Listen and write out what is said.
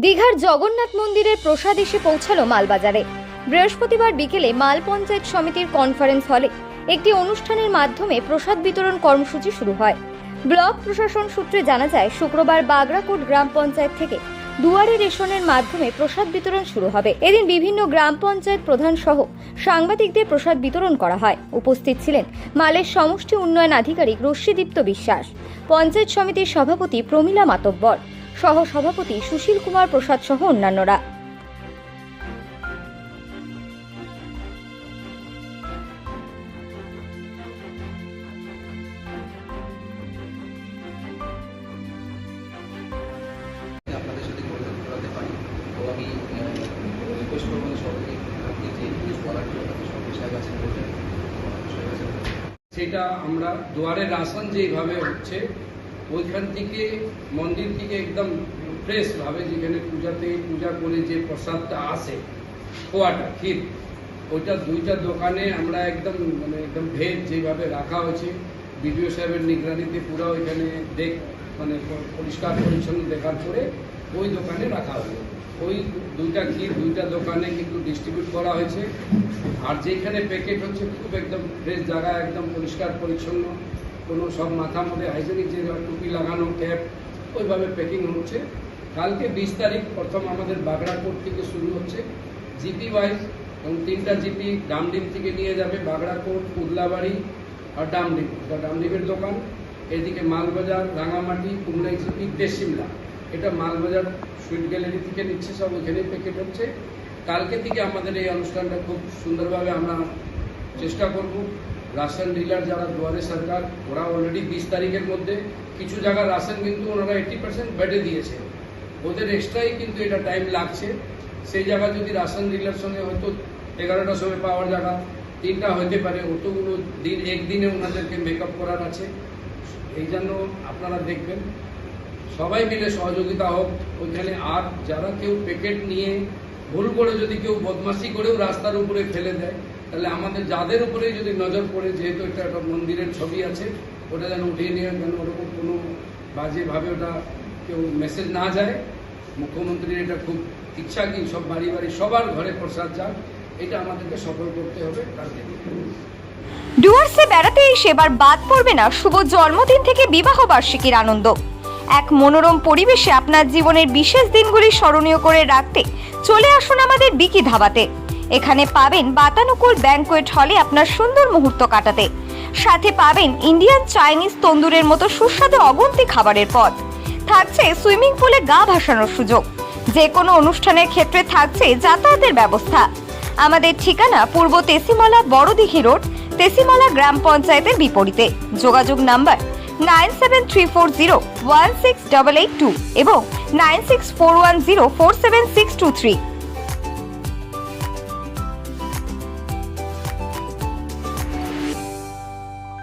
দীঘার জগন্নাথ মন্দিরের প্রসাদ এসে পৌঁছালো মালবাজারে। বৃহস্পতিবার বিকেলে মাল পঞ্চায়েত সমিতির কনফারেন্স হলে একটি অনুষ্ঠানের মাধ্যমে প্রসাদ বিতরণ কর্মসূচি শুরু হয়। ব্লক প্রশাসন সূত্রে জানা যায়, শুক্রবার বাগড়াকোট গ্রাম পঞ্চায়েত থেকে দুয়ারে রেশনের মাধ্যমে প্রসাদ বিতরণ শুরু হবে। এদিন বিভিন্ন গ্রাম পঞ্চায়েত প্রধান সহ সাংবাদিকদের প্রসাদ বিতরণ করা হয়। উপস্থিত ছিলেন মালের সমষ্টি উন্নয়ন আধিকারিক রশ্মিদীপ্ত বিশ্বাস, পঞ্চায়েত সমিতির সভাপতি প্রমীলা মাতব্বর, সহ সভাপতি সুশীল কুমার প্রসাদ সহ অন্যান্যরা। আপনাদের সাথে যোগাযোগ করাতে পারি, তো আমি রিকোয়েস্ট করবো সবাইকে আপনি যে ইউজ করার জন্য সব বিষয় আছে সেটা আমরা দুয়ারে রাশন যেভাবে হচ্ছে ওইখান থেকে মন্দির থেকে একদম ফ্রেশভাবে যেখানে পূজা করে যে প্রসাদটা আসে খোয়াটা ক্ষীর, ওইটা দুইটা দোকানে আমরা একদম ভেজ যেভাবে রাখা হয়েছে বিডিও সাহেবের নিগরানিতে পুরো ওইখানে পরিষ্কার পরিচ্ছন্ন দেখার পরে ওই দোকানে রাখা হবে। ওই দুইটা ক্ষীর দুইটা দোকানে কিন্তু ডিস্ট্রিবিউট করা হয়েছে। আর যেখানে প্যাকেট হচ্ছে খুব একদম ফ্রেশ জায়গা, একদম পরিষ্কার পরিচ্ছন্ন, কোনো সব মাথা মধ্যে হাইজেনিক যে টুপি লাগানো ক্যাপ ওইভাবে প্যাকিং হচ্ছে। কালকে 20 তারিখ প্রথম আমাদের বাগড়াকোট থেকে শুরু হচ্ছে জিপি ওয়াইজ, এবং 3টা জিপি ডামডিম থেকে নিয়ে যাবে বাগড়াকোট, উদলাবাড়ি আর ডামডিম, ডামডিমের দোকান। এদিকে মালবাজার, রাঙামাটি, কুমড়াই জিপি, দেশিমলা, এটা মালবাজার সুইট গ্যালারি থেকে নিচ্ছে, সব ওইখানে প্যাকেট হচ্ছে। কালকে থেকে আমাদের এই অনুষ্ঠানটা খুব সুন্দরভাবে আমরা চেষ্টা করব। রাশন ডিলার যারা দুয়ারে সরকার, ওরা অলরেডি 20 তারিখের মধ্যে কিছু জায়গার রাশন কিন্তু ওনারা 80% বেড়ে দিয়েছে, ওদের এক্সট্রাই কিন্তু এটা টাইম লাগছে। সেই জায়গা যদি রাশন ডিলার সঙ্গে হয়তো 11টার সময় পাওয়ার জায়গা 3টা হতে পারে, অতগুলো দিন একদিনে ওনাদেরকে মেকআপ করার আছে। এই জন্য আপনারা দেখবেন সবাই মিলে সহযোগিতা হোক ওইখানে। আর যারা কেউ প্যাকেট নিয়ে ভুল করে যদি কেউ বদমাশি করেও রাস্তার উপরে ফেলে দেয়, তাহলে আমাদের যাদের উপরে যদি নজর পড়ে, যেহেতু একটা মন্দিরের ছবি আছে, ওটা যেন উঠিয়ে নিয়ে যেন ওরকম কোনো বাজেভাবে ওটা কেউ মেসেজ না যায়। মুখ্যমন্ত্রীর এটা খুব ইচ্ছা কি সব বাড়ি সবার ঘরে প্রসাদ যাক, এটা আমাদেরকে সফল করতে হবে। কালকে ডুয়ার্সে বেড়াতে এসে এবার বাদ পড়বে না শুভ জন্মদিন থেকে বিবাহ বার্ষিকীর আনন্দ। এক মনোরম পরিবেশে আপনার জীবনের বিশেষ দিনগুলি স্মরণীয় করে রাখতে চলে আসুন আমাদের বিকি ধাবাতে। এখানে পাবেন বাতানুকূল ব্যাংকোয়েট হলে আপনার সুন্দর মুহূর্ত কাটাতে, সাথে পাবেন ইন্ডিয়ান, চাইনিজ, তন্দুরের মতো সুস্বাদু অগুন্তি খাবারের পদ। থাকছে সুইমিং পুলে গা ভাসানোর সুযোগ। যে কোনো অনুষ্ঠানের ক্ষেত্রে থাকছে যাতায়াতের ব্যবস্থা। আমাদের ঠিকানা পূর্ব তেসিমালা, বড়দিঘি রোড, তেসিমালা গ্রাম পঞ্চায়েতের বিপরীতে। যোগাযোগ নাম্বার 9734016882 এবং 9641047623।